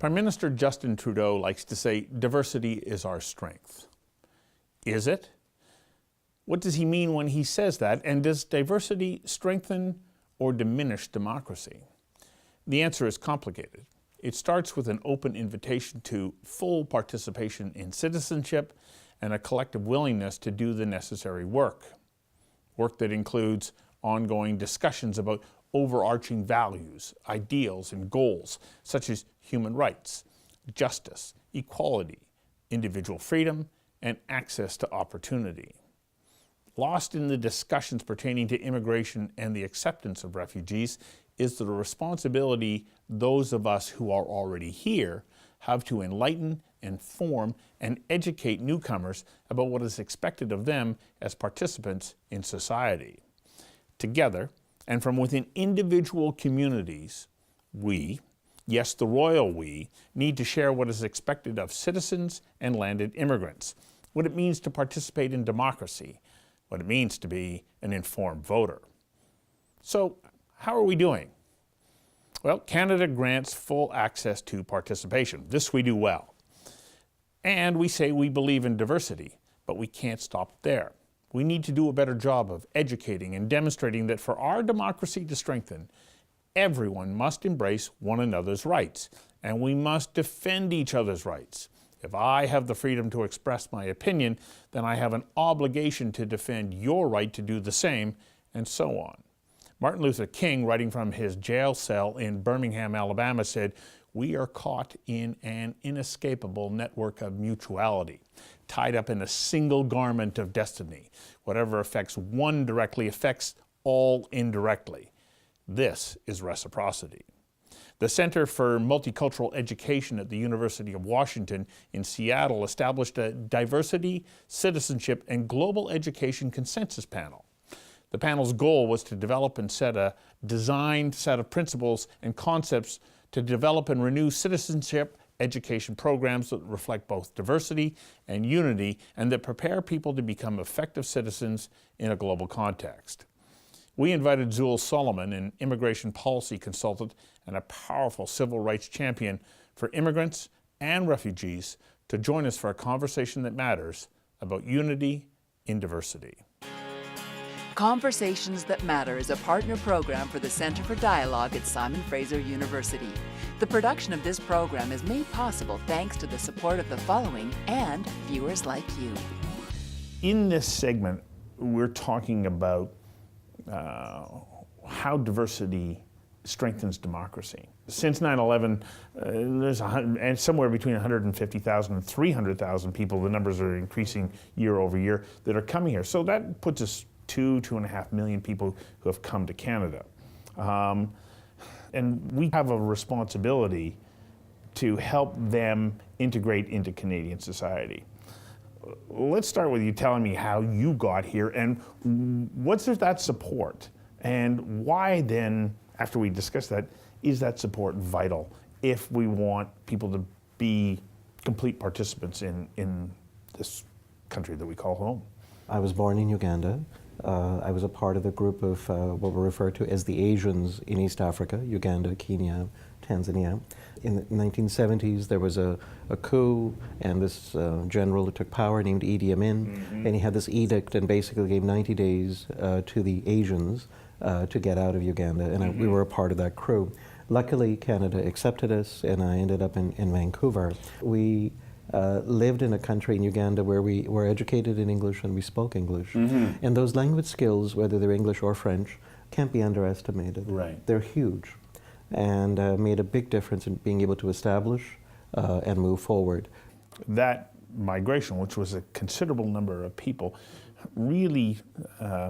Prime Minister Justin Trudeau likes to say diversity is our strength. Is it? What does he mean when he says that? And does diversity strengthen or diminish democracy? The answer is complicated. It starts with an open invitation to full participation in citizenship and a collective willingness to do the necessary work. Work that includes ongoing discussions about overarching values, ideals, and goals, such as human rights, justice, equality, individual freedom, and access to opportunity. Lost in the discussions pertaining to immigration and the acceptance of refugees is the responsibility those of us who are already here have to enlighten, inform, and educate newcomers about what is expected of them as participants in society. Together, and from within individual communities, we, yes, the royal we, need to share what is expected of citizens and landed immigrants, what it means to participate in democracy, what it means to be an informed voter. So, how are we doing? Well, Canada grants full access to participation. This we do well. And we say we believe in diversity, but we can't stop there. We need to do a better job of educating and demonstrating that for our democracy to strengthen, everyone must embrace one another's rights, and we must defend each other's rights. If I have the freedom to express my opinion, then I have an obligation to defend your right to do the same, and so on. Martin Luther King, writing from his jail cell in Birmingham, Alabama, said, "We are caught in an inescapable network of mutuality, tied up in a single garment of destiny. Whatever affects one directly affects all indirectly. This is reciprocity." The Center for Multicultural Education at the University of Washington in Seattle established a Diversity, Citizenship, and Global Education Consensus Panel. The panel's goal was to develop and set a designed set of principles and concepts to develop and renew citizenship education programs that reflect both diversity and unity and that prepare people to become effective citizens in a global context. We invited Zul Solomon, an immigration policy consultant and a powerful civil rights champion for immigrants and refugees, to join us for a conversation that matters about unity in diversity. Conversations That Matter is a partner program for the Center for Dialogue at Simon Fraser University. The production of this program is made possible thanks to the support of the following and viewers like you. In this segment, we're talking about how diversity strengthens democracy. Since 9/11, there's somewhere between 150,000 and 300,000 people, the numbers are increasing year over year, that are coming here. So that puts us 2.5 million people who have come to Canada. And we have a responsibility to help them integrate into Canadian society. Let's start with you telling me how you got here and what's that support, and why then, after we discuss that, is that support vital if we want people to be complete participants in this country that we call home? I was born in Uganda. I was a part of the group of what were referred to as the Asians in East Africa, Uganda, Kenya, Tanzania. In the 1970s, there was a coup, and this general who took power named Idi Amin, and he had this edict and basically gave 90 days to the Asians to get out of Uganda, and we were a part of that crew. Luckily, Canada accepted us, and I ended up in Vancouver. We lived in a country in Uganda where we were educated in English and we spoke English. And those language skills, whether they're English or French, can't be underestimated. Right. They're huge, and made a big difference in being able to establish and move forward. That migration, which was a considerable number of people, really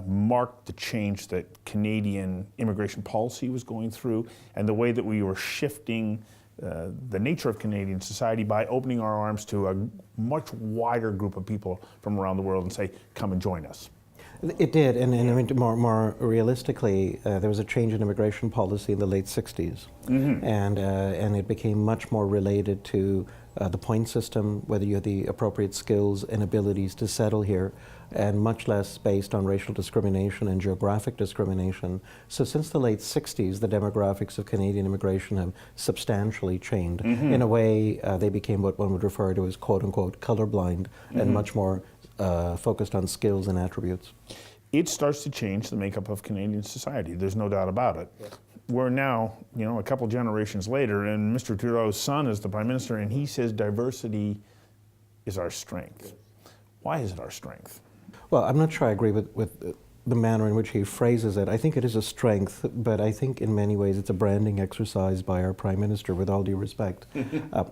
marked the change that Canadian immigration policy was going through and the way that we were shifting the nature of Canadian society by opening our arms to a much wider group of people from around the world and say, come and join us. It did, and I mean, more realistically, there was a change in immigration policy in the late 60s, and it became much more related to the point system, whether you had the appropriate skills and abilities to settle here, and much less based on racial discrimination and geographic discrimination. So since the late 60s, the demographics of Canadian immigration have substantially changed. In a way, they became what one would refer to as quote-unquote colorblind and much more focused on skills and attributes. It starts to change the makeup of Canadian society. There's no doubt about it. Yes. We're now, a couple generations later, and Mr. Trudeau's son is the Prime Minister, and he says diversity is our strength. Yes. Why is it our strength? Well, I'm not sure I agree with the manner in which he phrases it. I think it is a strength, but I think in many ways it's a branding exercise by our Prime Minister, with all due respect.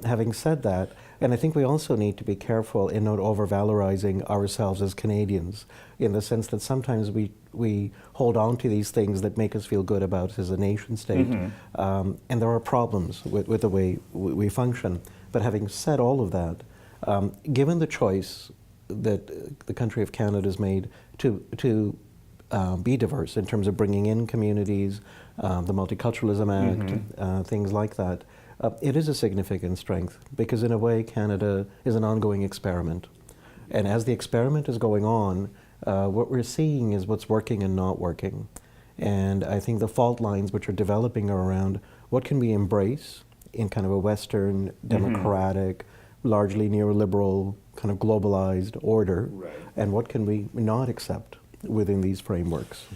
Having said that, and I think we also need to be careful in not over-valorizing ourselves as Canadians, in the sense that sometimes we hold on to these things that make us feel good about us as a nation state, and there are problems with the way we function. But having said all of that, given the choice that the country of Canada has made to be diverse in terms of bringing in communities, the Multiculturalism Act, things like that, it is a significant strength, because in a way Canada is an ongoing experiment. And as the experiment is going on, what we're seeing is what's working and not working. And I think the fault lines which are developing are around what can we embrace in kind of a Western, democratic, largely neoliberal, kind of globalized order, and what can we not accept within these frameworks.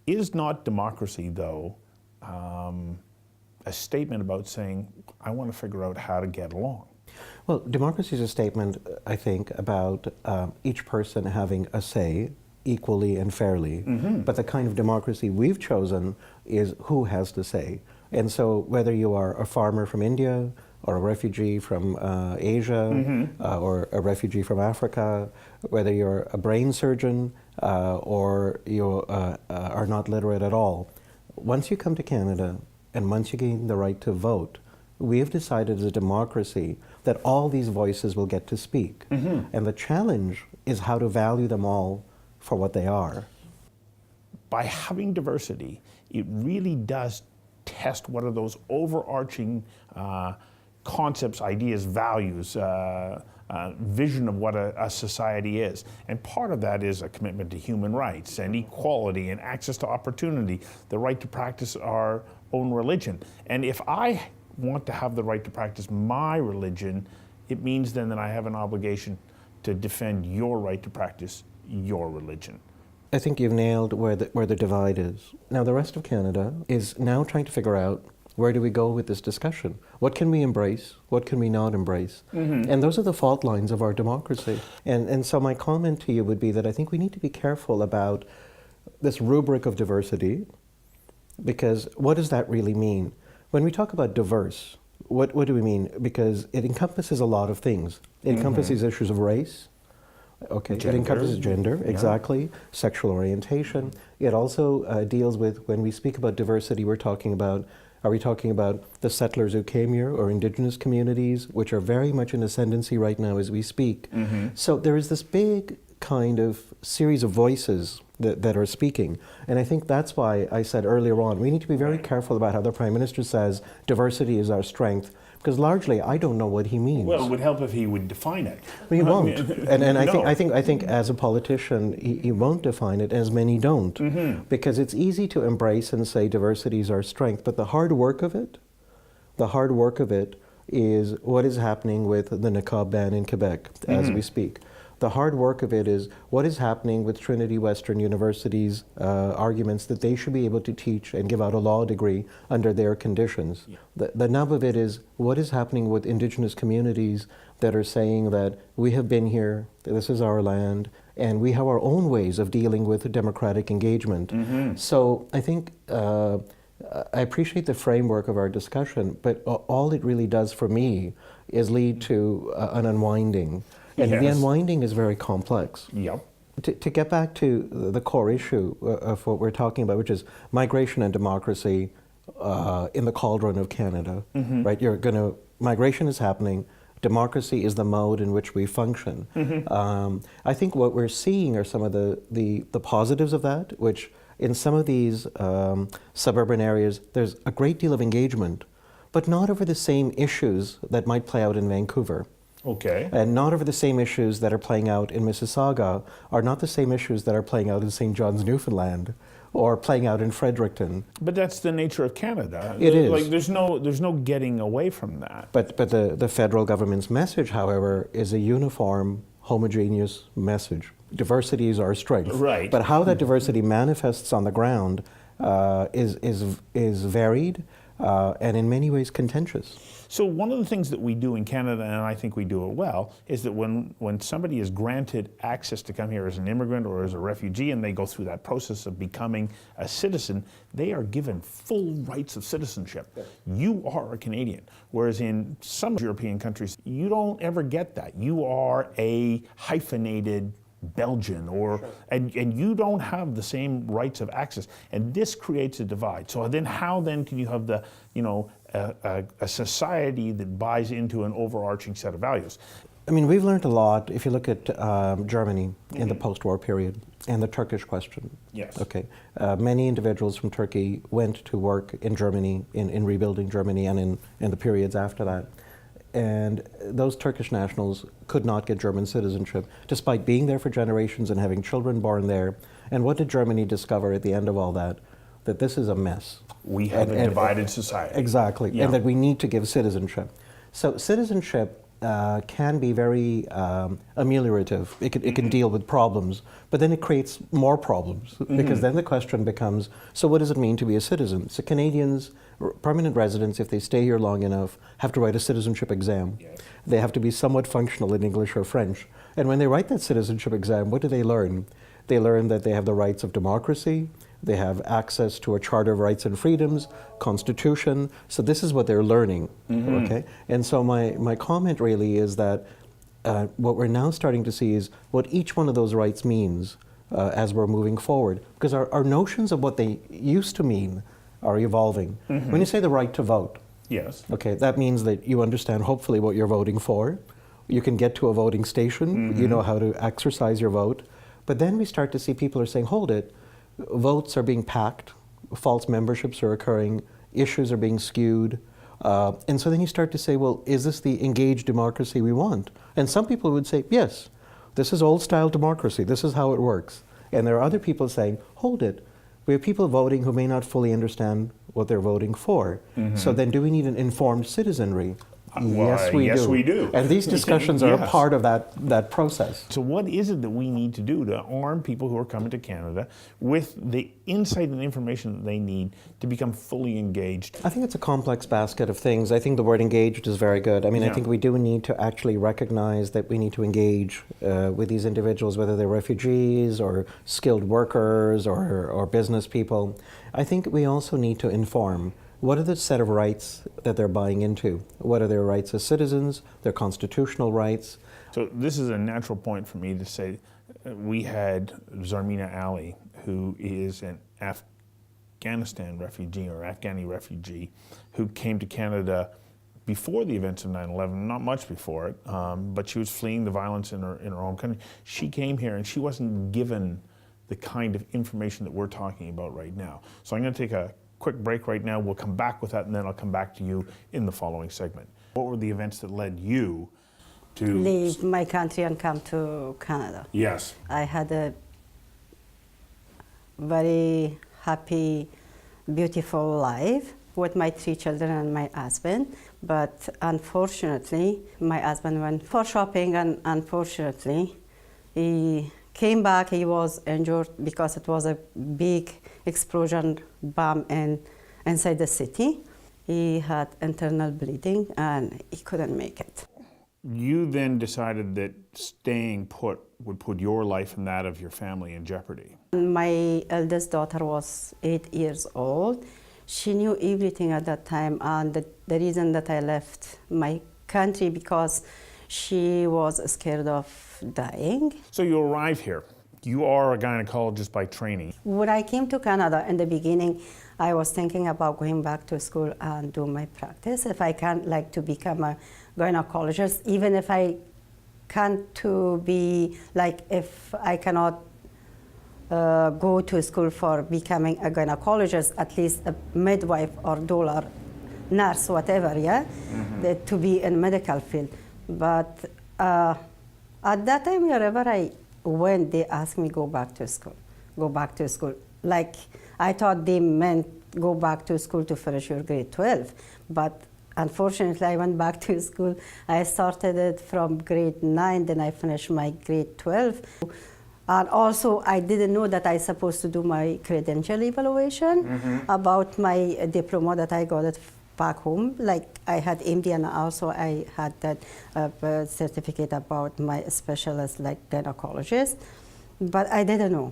Is not democracy, though, a statement about saying, I want to figure out how to get along? Well, democracy is a statement, I think, about each person having a say equally and fairly. But the kind of democracy we've chosen is who has to say. And so whether you are a farmer from India, or a refugee from Asia, or a refugee from Africa, whether you're a brain surgeon or you are not literate at all, once you come to Canada and once you gain the right to vote, we have decided as a democracy that all these voices will get to speak. And the challenge is how to value them all for what they are. By having diversity, it really does test what are those overarching concepts, ideas, values, vision of what a society is. And part of that is a commitment to human rights and equality and access to opportunity, the right to practice our own religion. And if I want to have the right to practice my religion, it means then that I have an obligation to defend your right to practice your religion. I think you've nailed where the divide is. Now the rest of Canada is now trying to figure out, where do we go with this discussion? What can we embrace? What can we not embrace? And those are the fault lines of our democracy. And so my comment to you would be that I think we need to be careful about this rubric of diversity, because what does that really mean? When we talk about diverse, what do we mean? Because it encompasses a lot of things. It encompasses issues of race. Okay, gender. It encompasses gender, exactly, sexual orientation. It also deals with, when we speak about diversity, are we talking about the settlers who came here, or Indigenous communities, which are very much in ascendancy right now as we speak? So there is this big kind of series of voices that are speaking. And I think that's why I said earlier on, we need to be very careful about how the Prime Minister says diversity is our strength, because largely I don't know what he means. Well, it would help if he would define it. But he won't. And I think as a politician, he won't define it, as many don't. Because it's easy to embrace and say diversity is our strength, but the hard work of it is what is happening with the niqab ban in Quebec as we speak. The hard work of it is what is happening with Trinity Western University's arguments that they should be able to teach and give out a law degree under their conditions. The nub of it is what is happening with Indigenous communities that are saying that we have been here, this is our land, and we have our own ways of dealing with democratic engagement. So I think I appreciate the framework of our discussion, but all it really does for me is lead to an unwinding. And the unwinding is very complex. Yep. To get back to the core issue of what we're talking about, which is migration and democracy in the cauldron of Canada, right? Migration is happening. Democracy is the mode in which we function. I think what we're seeing are some of the positives of that, which in some of these suburban areas, there's a great deal of engagement, but not over the same issues that might play out in Vancouver. Okay. And not over the same issues that are playing out in Mississauga, are not the same issues that are playing out in St. John's, Newfoundland, or playing out in Fredericton. But that's the nature of Canada. It is. Like there's no getting away from that. But the federal government's message, however, is a uniform, homogeneous message. Diversity is our strength. Right. But how that diversity manifests on the ground is varied and in many ways contentious. So one of the things that we do in Canada, and I think we do it well, is that when somebody is granted access to come here as an immigrant or as a refugee, and they go through that process of becoming a citizen, they are given full rights of citizenship. You are a Canadian. Whereas in some European countries, you don't ever get that. You are a hyphenated Belgian, or and you don't have the same rights of access, and this creates a divide. So then, how then can you have the a society that buys into an overarching set of values? I mean, we've learned a lot. If you look at Germany in the post-war period and the Turkish question. Yes. Okay. Many individuals from Turkey went to work in Germany, in rebuilding Germany, and in the periods after that. And those Turkish nationals could not get German citizenship, despite being there for generations and having children born there. And what did Germany discover at the end of all that? That this is a mess. We have a divided society. Exactly, Yeah. and that we need to give citizenship. So citizenship can be very ameliorative. It can deal with problems, but then it creates more problems, because then the question becomes, so what does it mean to be a citizen? So Canadians, permanent residents, if they stay here long enough, have to write a citizenship exam. Yes. They have to be somewhat functional in English or French. And when they write that citizenship exam, what do they learn? They learn that they have the rights of democracy, they have access to a Charter of Rights and Freedoms, Constitution. So this is what they're learning, okay? And so my comment really is that what we're now starting to see is what each one of those rights means as we're moving forward. Because our notions of what they used to mean are evolving. When you say the right to vote, Yes. okay, that means that you understand hopefully what you're voting for. You can get to a voting station, you know how to exercise your vote. But then we start to see people are saying, hold it, votes are being packed, false memberships are occurring, issues are being skewed. And so then you start to say, well, is this the engaged democracy we want? And some people would say, yes, this is old-style democracy, this is how it works. And there are other people saying, hold it, we have people voting who may not fully understand what they're voting for. So then do we need an informed citizenry? Yes, we do. And these discussions are a Yes. part of that process. So what is it that we need to do to arm people who are coming to Canada with the insight and information that they need to become fully engaged? I think it's a complex basket of things. I think the word engaged is very good. I mean, Yeah. I think we do need to actually recognize that we need to engage with these individuals, whether they're refugees or skilled workers or business people. I think we also need to inform. What are the set of rights that they're buying into? What are their rights as citizens, their constitutional rights? So this is a natural point for me to say, we had Zarmina Ali, who is an Afghanistan refugee or Afghani refugee who came to Canada before the events of 9/11, not much before it, but she was fleeing the violence in her home country. She came here and she wasn't given the kind of information that we're talking about right now. So I'm going to take a quick break right now. We'll come back with that, and then I'll come back to you in the following segment. What were the events that led you to leave my country and come to Canada? Yes. I had a very happy, beautiful life with my 3 children and my husband. But unfortunately, my husband went for shopping, and unfortunately, he came back. He was injured because it was a big explosion bomb inside the city. He had internal bleeding and he couldn't make it. You then decided that staying put would put your life and that of your family in jeopardy. My eldest daughter was 8 years old. She knew everything at that time, and the reason that I left my country because she was scared of dying. So you arrive here. You are a gynecologist by training. When I came to Canada in the beginning, I was thinking about going back to school and do my practice. If I can, like, to become a gynecologist, even if I can't to be, like, if I cannot go to school for becoming a gynecologist, at least a midwife or doula, nurse, whatever, yeah, to be in medical field. But at that time, wherever I went, they asked me go back to school. Like, I thought they meant go back to school to finish your grade 12. But unfortunately, I went back to school. I started it from grade 9, then I finished my grade 12. And also, I didn't know that I was supposed to do my credential evaluation about my diploma that I got it back home. Like, I had MD, and also I had that certificate about my specialist, like gynecologist. But I didn't know.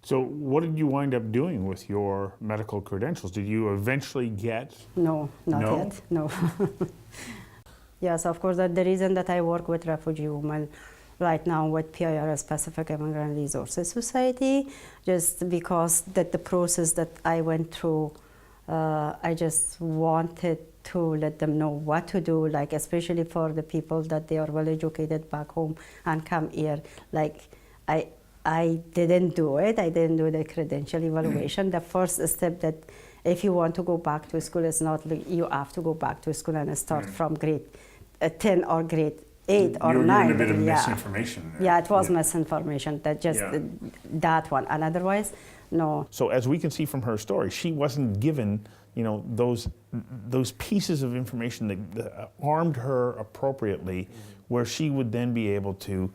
So what did you wind up doing with your medical credentials? Did you eventually get? No, not No? yet, no. Yes, of course, that the reason that I work with refugee women right now with PIR, Pacific Immigrant Resources Society, just because that the process that I went through, I just wanted to let them know what to do, like especially for the people that they are well educated back home and come here. Like, I didn't do it. I didn't do the credential evaluation. The first step that if you want to go back to school is not like you have to go back to school and start from grade 10 or grade 8 or 9. You're a bit of misinformation there. Yeah, it was misinformation. That just that one, and otherwise, no. So as we can see from her story, she wasn't given, those pieces of information that armed her appropriately, where she would then be able to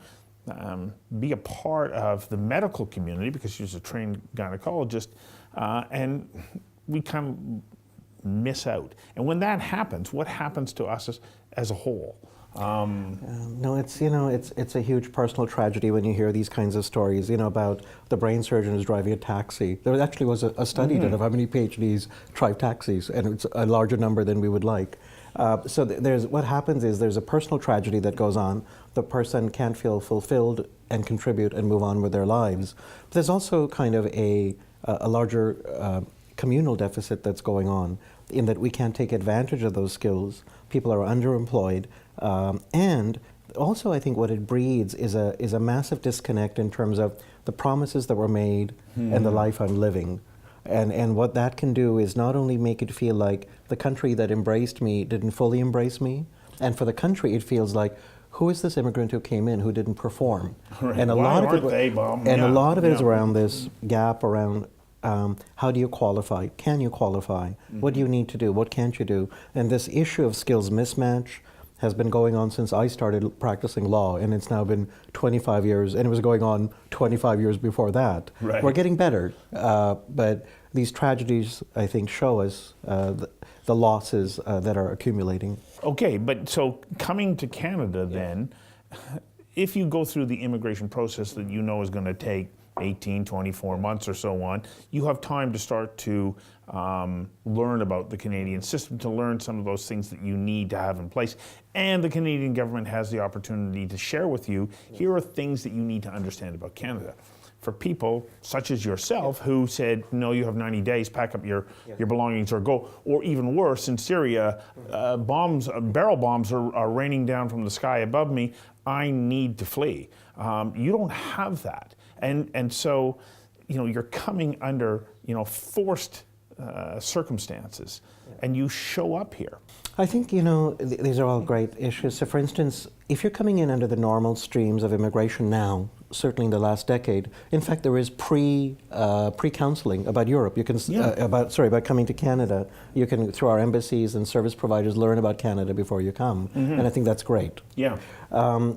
be a part of the medical community because she was a trained gynecologist, and we kind of miss out. And when that happens, what happens to us as a whole? No, it's a huge personal tragedy when you hear these kinds of stories, about the brain surgeon who's driving a taxi. There actually was a study done of how many PhDs drive taxis, and it's a larger number than we would like. So what happens is there's a personal tragedy that goes on. The person can't feel fulfilled and contribute and move on with their lives. But there's also kind of a larger communal deficit that's going on in that we can't take advantage of those skills. People are underemployed. And also I think what it breeds is a massive disconnect in terms of the promises that were made and the life I'm living. And what that can do is not only make it feel like the country that embraced me didn't fully embrace me, and for the country it feels like, who is this immigrant who came in who didn't perform? Right. And a Why lot aren't of it, they, Bob? and Yeah. a lot of it is Yeah. around this gap around how do you qualify? Can you qualify? What do you need to do? What can't you do? And this issue of skills mismatch has been going on since I started practicing law, and it's now been 25 years, and it was going on 25 years before that. Right. We're getting better, but these tragedies, I think, show us the losses that are accumulating. Okay, but so coming to Canada then, if you go through the immigration process that is going to take 18, 24 months or so on, you have time to start to learn about the Canadian system, to learn some of those things that you need to have in place. And the Canadian government has the opportunity to share with you, here are things that you need to understand about Canada. For people such as yourself who said, no, you have 90 days, pack up your belongings or go, or even worse, in Syria, barrel bombs are raining down from the sky above me, I need to flee. You don't have that. And so, you're coming under, forced circumstances, and you show up here. I think, these are all great issues. So for instance, if you're coming in under the normal streams of immigration now, certainly in the last decade, in fact, there is pre-counseling about Europe. You can, about coming to Canada. You can, through our embassies and service providers, learn about Canada before you come. And I think that's great. Yeah.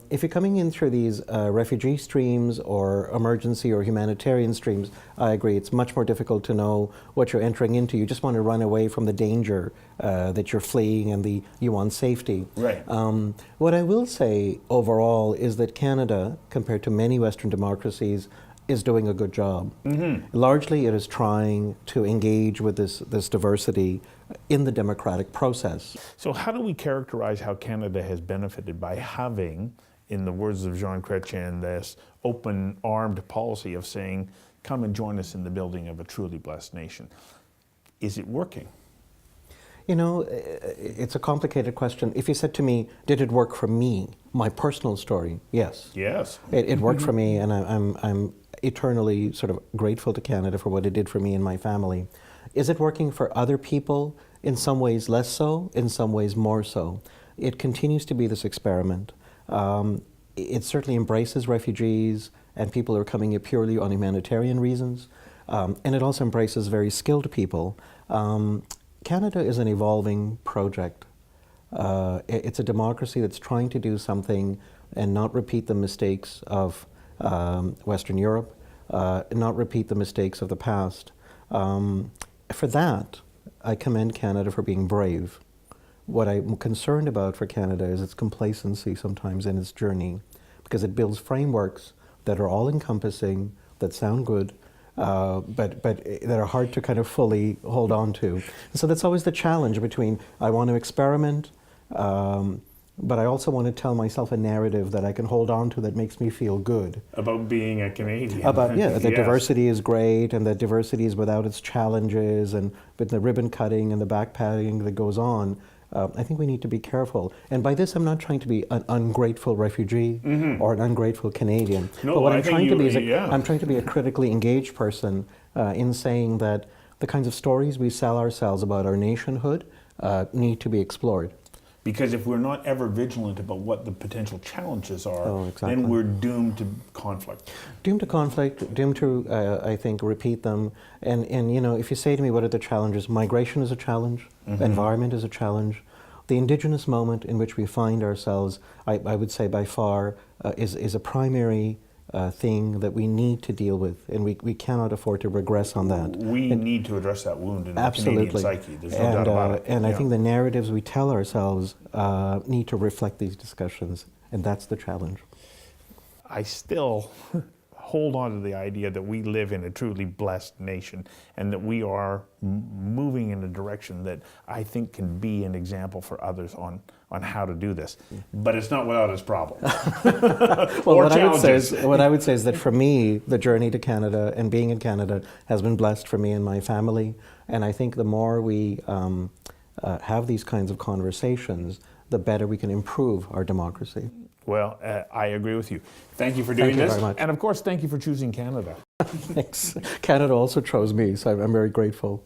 If you're coming in through these refugee streams or emergency or humanitarian streams, I agree, it's much more difficult to know what you're entering into. You just want to run away from the danger that you're fleeing and you want safety. Right. What I will say overall is that Canada, compared to many Western democracies, is doing a good job. Largely it is trying to engage with this diversity in the democratic process. So how do we characterize how Canada has benefited by having, in the words of Jean Chrétien, this open-armed policy of saying, come and join us in the building of a truly blessed nation? is it working? You know, it's a complicated question. If you said to me, did it work for me, my personal story, yes. Yes. It worked for me, and I'm eternally sort of grateful to Canada for what it did for me and my family. Is it working for other people? In some ways less so, in some ways more so. It continues to be this experiment. It certainly embraces refugees and people who are coming here purely on humanitarian reasons, and it also embraces very skilled people. Canada is an evolving project. It's a democracy that's trying to do something and not repeat the mistakes of Western Europe, not repeat the mistakes of the past. For that, I commend Canada for being brave. What I'm concerned about for Canada is its complacency sometimes in its journey, because it builds frameworks that are all-encompassing, that sound good, but that are hard to kind of fully hold on to. And so that's always the challenge between, I want to experiment, but I also want to tell myself a narrative that I can hold on to that makes me feel good. About being a Canadian. About, yeah, that Yes. diversity is great, and that diversity is without its challenges, and with the ribbon cutting and the backpatting that goes on. I think we need to be careful. And by this, I'm not trying to be an ungrateful refugee or an ungrateful Canadian. No, but what I I'm think trying to you- be is yeah. I'm trying to be a critically engaged person in saying that the kinds of stories we sell ourselves about our nationhood need to be explored. Because if we're not ever vigilant about what the potential challenges are, Oh, exactly. then we're doomed to conflict. Doomed to conflict, doomed to, I think, repeat them. And you know, if you say to me, what are the challenges? Migration is a challenge. Environment is a challenge. The indigenous moment in which we find ourselves, I would say by far, is a primary thing that we need to deal with, and we cannot afford to regress on that. We need to address that wound in the Absolutely. Canadian psyche. There's no doubt about it. And I Yeah. think the narratives we tell ourselves need to reflect these discussions, and that's the challenge. I still hold on to the idea that we live in a truly blessed nation and that we are moving in a direction that I think can be an example for others on how to do this. But it's not without its problems. Well, or what challenges. what I would say is that for me, the journey to Canada and being in Canada has been blessed for me and my family. And I think the more we have these kinds of conversations, the better we can improve our democracy. Well, I agree with you. Thank you for doing Thank you this. very much. And of course, thank you for choosing Canada. Thanks. Canada also chose me, so I'm very grateful.